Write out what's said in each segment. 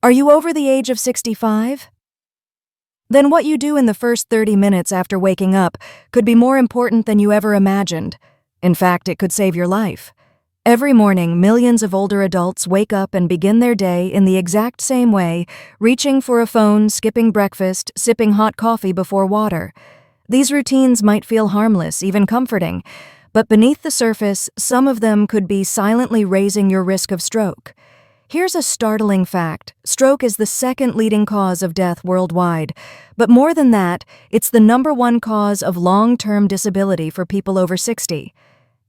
Are you over the age of 65? Then what you do in the first 30 minutes after waking up could be more important than you ever imagined. In fact, it could save your life. Every morning, millions of older adults wake up and begin their day in the exact same way, reaching for a phone, skipping breakfast, sipping hot coffee before water. These routines might feel harmless, even comforting, but beneath the surface, some of them could be silently raising your risk of stroke. Here's a startling fact. Stroke is the second leading cause of death worldwide. But more than that, it's the #1 cause of long-term disability for people over 60.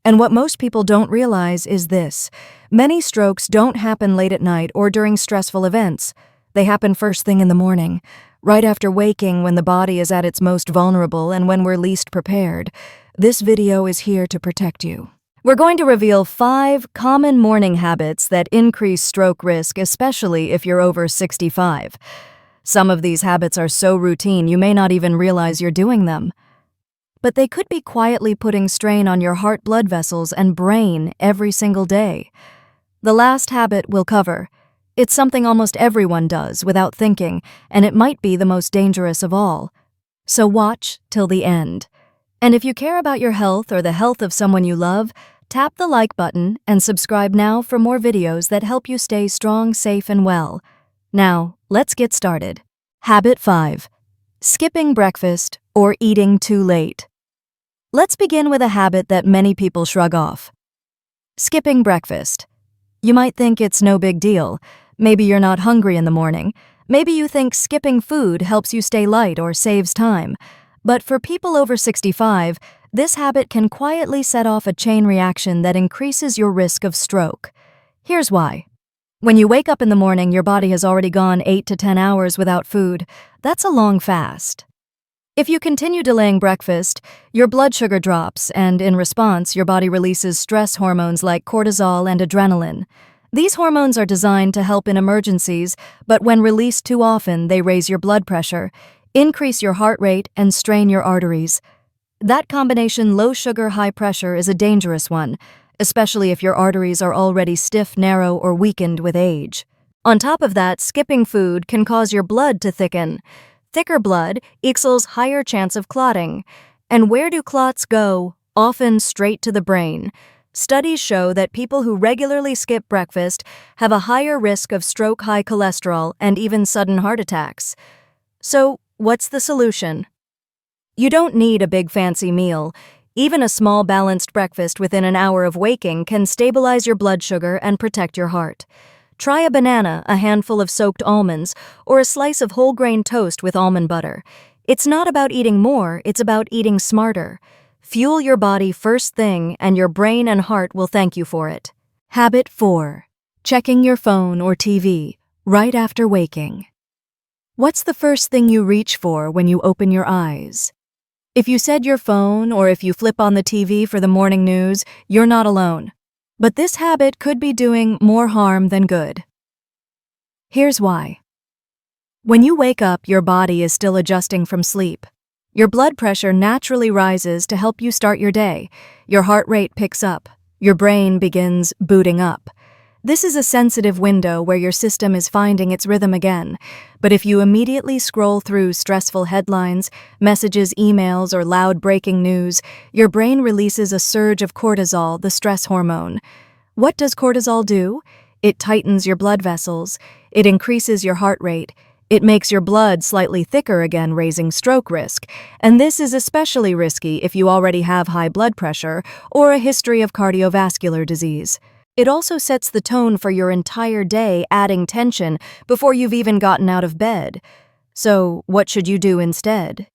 And what most people don't realize is this. Many strokes don't happen late at night or during stressful events. They happen first thing in the morning, right after waking when the body is at its most vulnerable and when we're least prepared. This video is here to protect you. We're going to reveal 5 common morning habits that increase stroke risk, especially if you're over 65. Some of these habits are so routine you may not even realize you're doing them. But they could be quietly putting strain on your heart, blood vessels, and brain every single day. The last habit we'll cover. It's something almost everyone does without thinking, and it might be the most dangerous of all. So watch till the end. And if you care about your health or the health of someone you love, tap the like button and subscribe now for more videos that help you stay strong, safe, and well. Now, let's get started. Habit 5. Skipping breakfast or eating too late. Let's begin with a habit that many people shrug off. Skipping breakfast. You might think it's no big deal. Maybe you're not hungry in the morning. Maybe you think skipping food helps you stay light or saves time. But for people over 65, this habit can quietly set off a chain reaction that increases your risk of stroke. Here's why. When you wake up in the morning, your body has already gone 8 to 10 hours without food. That's a long fast. If you continue delaying breakfast, your blood sugar drops, and in response, your body releases stress hormones like cortisol and adrenaline. These hormones are designed to help in emergencies, but when released too often, they raise your blood pressure, increase your heart rate, and strain your arteries. That combination low sugar, high pressure is a dangerous one, especially if your arteries are already stiff, narrow, or weakened with age. On top of that, skipping food can cause your blood to thicken. Thicker blood equals higher chance of clotting. And where do clots go? Often straight to the brain. Studies show that people who regularly skip breakfast have a higher risk of stroke, high cholesterol, and even sudden heart attacks. So, what's the solution? You don't need a big fancy meal. Even a small balanced breakfast within an hour of waking can stabilize your blood sugar and protect your heart. Try a banana, a handful of soaked almonds, or a slice of whole grain toast with almond butter. It's not about eating more, it's about eating smarter. Fuel your body first thing, and your brain and heart will thank you for it. Habit 4. Checking your phone or TV right after waking. What's the first thing you reach for when you open your eyes? If you said your phone or if you flip on the TV for the morning news, you're not alone. But this habit could be doing more harm than good. Here's why. When you wake up, your body is still adjusting from sleep. Your blood pressure naturally rises to help you start your day. Your heart rate picks up. Your brain begins booting up. This is a sensitive window where your system is finding its rhythm again. But if you immediately scroll through stressful headlines, messages, emails, or loud breaking news, your brain releases a surge of cortisol, the stress hormone. What does cortisol do? It tightens your blood vessels. It increases your heart rate. It makes your blood slightly thicker again, raising stroke risk. And this is especially risky if you already have high blood pressure or a history of cardiovascular disease. It also sets the tone for your entire day, adding tension before you've even gotten out of bed. So, what should you do instead?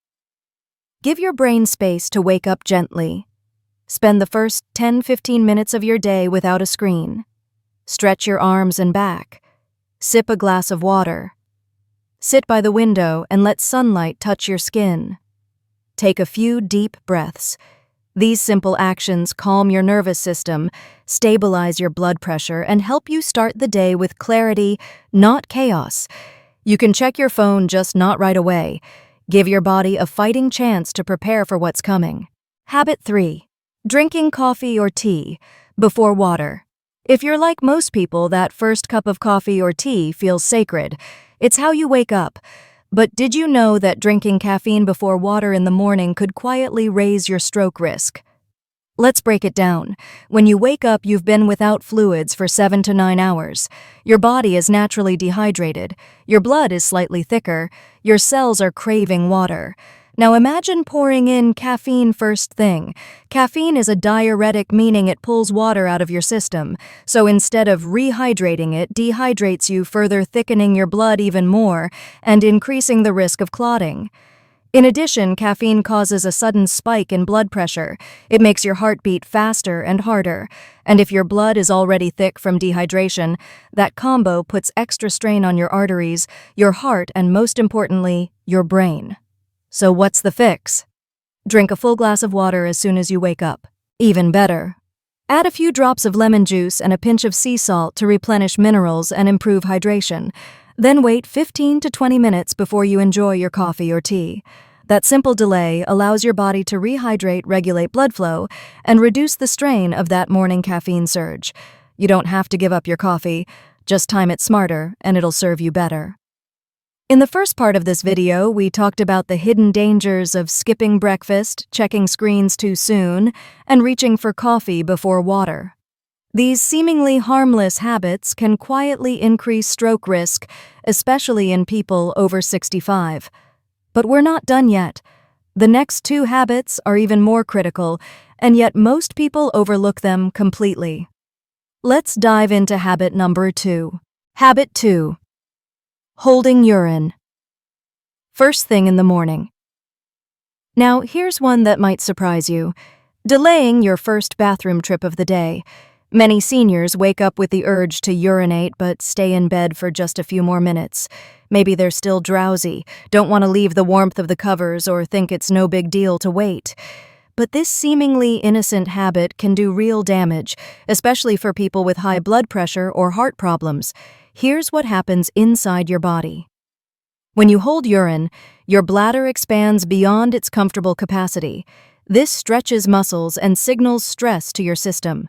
Give your brain space to wake up gently. Spend the first 10-15 minutes of your day without a screen. Stretch your arms and back. Sip a glass of water. Sit by the window and let sunlight touch your skin. Take a few deep breaths. These simple actions calm your nervous system, stabilize your blood pressure, and help you start the day with clarity, not chaos. You can check your phone, just not right away. Give your body a fighting chance to prepare for what's coming. Habit 3. Drinking coffee or tea before water. If you're like most people, that first cup of coffee or tea feels sacred. It's how you wake up. But did you know that drinking caffeine before water in the morning could quietly raise your stroke risk? Let's break it down. When you wake up, you've been without fluids for 7 to 9 hours. Your body is naturally dehydrated. Your blood is slightly thicker. Your cells are craving water. Now imagine pouring in caffeine first thing. Caffeine is a diuretic, meaning it pulls water out of your system. So instead of rehydrating it, dehydrates you, further thickening your blood even more and increasing the risk of clotting. In addition, caffeine causes a sudden spike in blood pressure. It makes your heart beat faster and harder. And if your blood is already thick from dehydration, that combo puts extra strain on your arteries, your heart, and most importantly, your brain. So what's the fix? Drink a full glass of water as soon as you wake up. Even better, add a few drops of lemon juice and a pinch of sea salt to replenish minerals and improve hydration. Then wait 15 to 20 minutes before you enjoy your coffee or tea. That simple delay allows your body to rehydrate, regulate blood flow, and reduce the strain of that morning caffeine surge. You don't have to give up your coffee, just time it smarter and it'll serve you better. In the first part of this video, we talked about the hidden dangers of skipping breakfast, checking screens too soon, and reaching for coffee before water. These seemingly harmless habits can quietly increase stroke risk, especially in people over 65. But we're not done yet. The next two habits are even more critical, and yet most people overlook them completely. Let's dive into habit number 2. Habit 2. Holding urine. First thing in the morning. Now, here's one that might surprise you. Delaying your first bathroom trip of the day. Many seniors wake up with the urge to urinate but stay in bed for just a few more minutes. Maybe they're still drowsy, don't want to leave the warmth of the covers, or think it's no big deal to wait. But this seemingly innocent habit can do real damage, especially for people with high blood pressure or heart problems. Here's what happens inside your body. When you hold urine, your bladder expands beyond its comfortable capacity. This stretches muscles and signals stress to your system.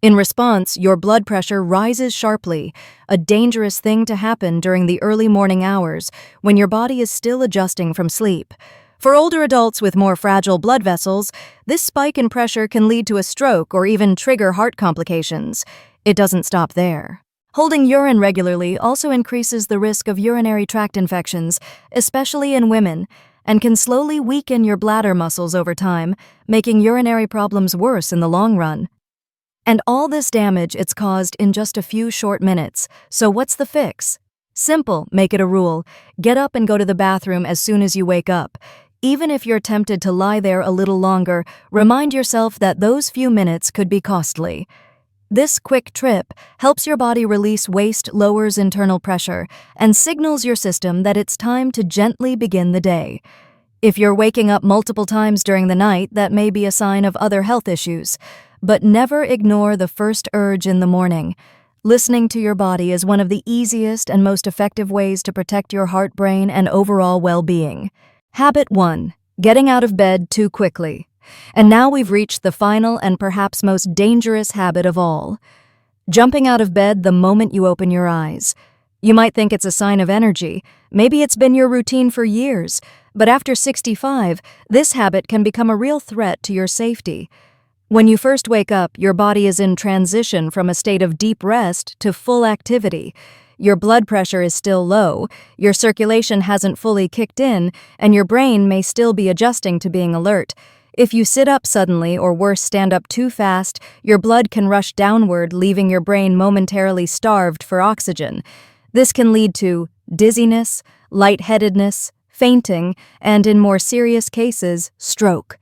In response, your blood pressure rises sharply, a dangerous thing to happen during the early morning hours when your body is still adjusting from sleep. For older adults with more fragile blood vessels, this spike in pressure can lead to a stroke or even trigger heart complications. It doesn't stop there. Holding urine regularly also increases the risk of urinary tract infections, especially in women, and can slowly weaken your bladder muscles over time, making urinary problems worse in the long run. And all this damage it's caused in just a few short minutes. So what's the fix? Simple, make it a rule. Get up and go to the bathroom as soon as you wake up. Even if you're tempted to lie there a little longer, remind yourself that those few minutes could be costly. This quick trip helps your body release waste, lowers internal pressure, and signals your system that it's time to gently begin the day. If you're waking up multiple times during the night, that may be a sign of other health issues. But never ignore the first urge in the morning. Listening to your body is one of the easiest and most effective ways to protect your heart, brain, and overall well-being. Habit 1. Getting out of bed too quickly. And now we've reached the final and perhaps most dangerous habit of all. Jumping out of bed the moment you open your eyes. You might think it's a sign of energy. Maybe it's been your routine for years. But after 65, this habit can become a real threat to your safety. When you first wake up, your body is in transition from a state of deep rest to full activity. Your blood pressure is still low, your circulation hasn't fully kicked in, and your brain may still be adjusting to being alert. If you sit up suddenly, or worse, stand up too fast, your blood can rush downward, leaving your brain momentarily starved for oxygen. This can lead to dizziness, lightheadedness, fainting, and in more serious cases, stroke.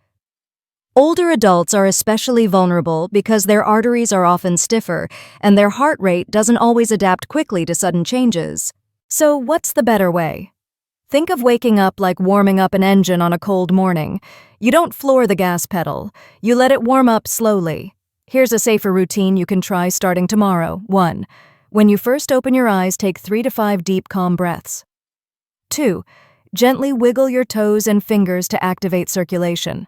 Older adults are especially vulnerable because their arteries are often stiffer and their heart rate doesn't always adapt quickly to sudden changes. So what's the better way? Think of waking up like warming up an engine on a cold morning. You don't floor the gas pedal. You let it warm up slowly. Here's a safer routine you can try starting tomorrow. 1. When you first open your eyes, take 3 to 5 deep, calm breaths. 2. Gently wiggle your toes and fingers to activate circulation.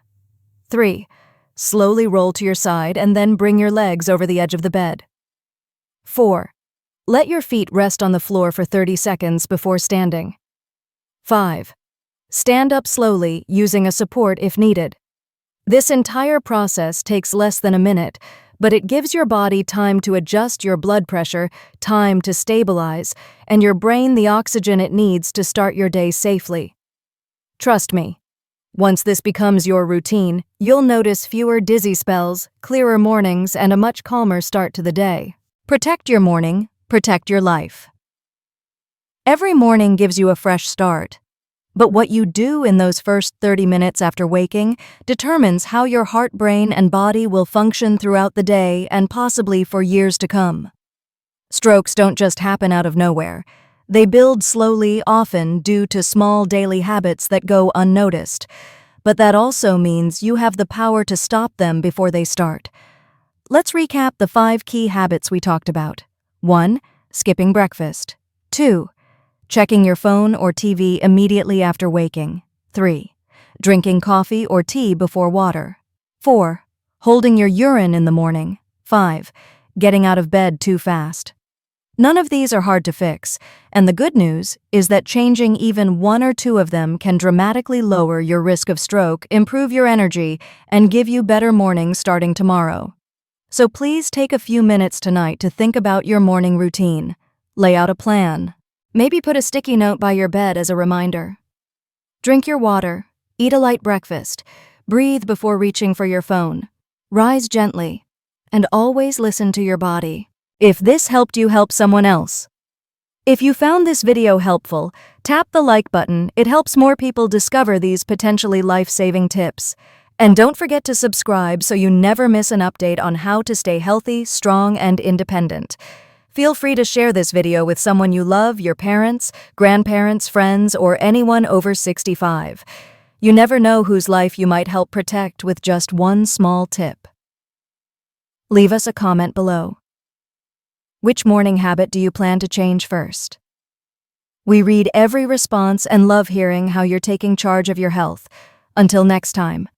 3. Slowly roll to your side and then bring your legs over the edge of the bed. 4. Let your feet rest on the floor for 30 seconds before standing. 5. Stand up slowly, using a support if needed. This entire process takes less than a minute, but it gives your body time to adjust your blood pressure, time to stabilize, and your brain the oxygen it needs to start your day safely. Trust me, once this becomes your routine, you'll notice fewer dizzy spells, clearer mornings, and a much calmer start to the day. Protect your morning, protect your life. Every morning gives you a fresh start. But what you do in those first 30 minutes after waking determines how your heart, brain, and body will function throughout the day and possibly for years to come. Strokes don't just happen out of nowhere. They build slowly, often due to small daily habits that go unnoticed. But that also means you have the power to stop them before they start. Let's recap the 5 key habits we talked about. 1. Skipping breakfast. 2. Checking your phone or TV immediately after waking. 3. Drinking coffee or tea before water. 4. Holding your urine in the morning. 5. Getting out of bed too fast. None of these are hard to fix, and the good news is that changing even 1 or 2 of them can dramatically lower your risk of stroke, improve your energy, and give you better mornings starting tomorrow. So please take a few minutes tonight to think about your morning routine. Lay out a plan. Maybe put a sticky note by your bed as a reminder. Drink your water, eat a light breakfast, breathe before reaching for your phone, rise gently, and always listen to your body. If this helped you help someone else. If you found this video helpful, tap the like button. It helps more people discover these potentially life-saving tips. And don't forget to subscribe so you never miss an update on how to stay healthy, strong, and independent. Feel free to share this video with someone you love, your parents, grandparents, friends, or anyone over 65. You never know whose life you might help protect with just one small tip. Leave us a comment below. Which morning habit do you plan to change first? We read every response and love hearing how you're taking charge of your health. Until next time,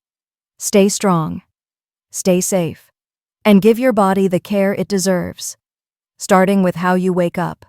stay strong, stay safe, and give your body the care it deserves. Starting with how you wake up.